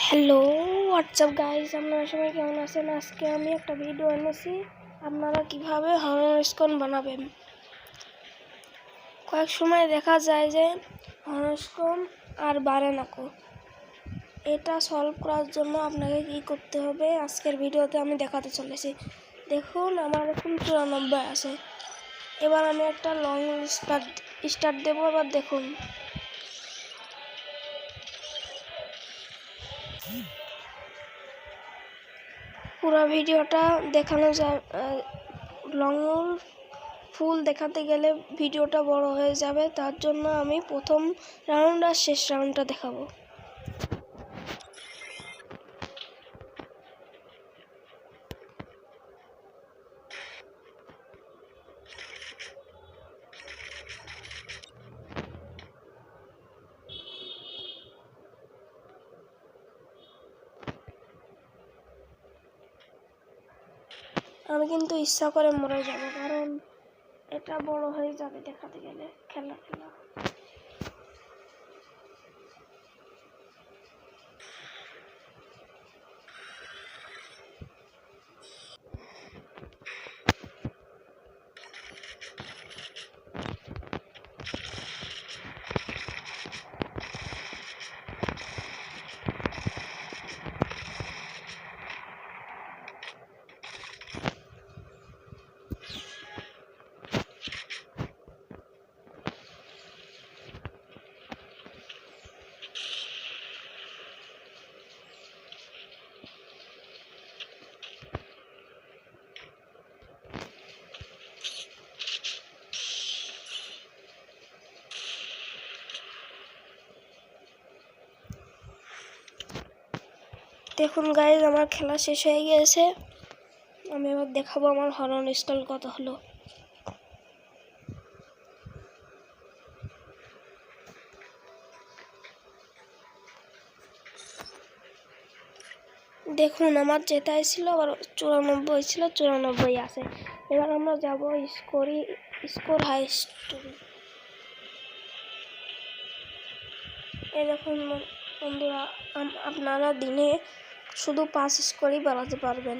Hello WhatsApp guys, আপনারা সবাই কেমন আছেন? আজকে আমি একটা ভিডিও এনেছি আপনারা কিভাবে হরস্কোন বানাবেন। কয়েক সময় দেখা যায় যে হরস্কোন আর বাড়ে না। এটা সলভ করার জন্য আপনাকে কি করতে হবে আজকের ভিডিওতে আমি দেখাতে চলেছি। দেখুন, আমার এখন 94 আছে। এবার আমি একটা লং স্টার্ট দেবো। এবার দেখুন, পুরো ভিডিওটা দেখানো যায়। লং ফুল দেখাতে গেলে ভিডিওটা বড় হয়ে যাবে, তার জন্য আমি প্রথম রাউন্ড আর শেষ রাউন্ডটা দেখাবো। আমি কিন্তু ইচ্ছা করে মরে যাব, কারণ এটা বড় হয়ে যাবে দেখাতে গেলে খেলা। দেখুন গাইজ, আমার খেলা শেষ হয়ে গিয়েছে। আমি এবার দেখাবো আমার হরন স্কোর কত হলো। দেখুন, আমার যেটাই ছিল আবার 94 ছিল, 94 আছে। এবার আমরা যাব স্কোর হাইস্ট। এই দেখুন বন্ধুরা, আপনারা দিনে শুধু 5 স্কোরই বাড়াতে পারবেন।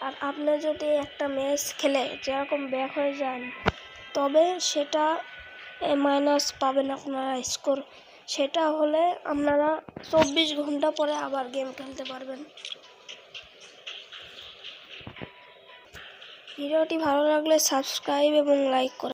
আর আপনি যদি একটা ম্যাচ খেলে যেরকম ব্যাক হয়ে যান, তবে সেটা মাইনাস পাবেন আপনারা স্কোর। সেটা হলে আপনারা 24 ঘন্টা পরে আবার গেম খেলতে পারবেন। ভিডিওটি ভালো লাগলে সাবস্ক্রাইব এবং লাইক করুন।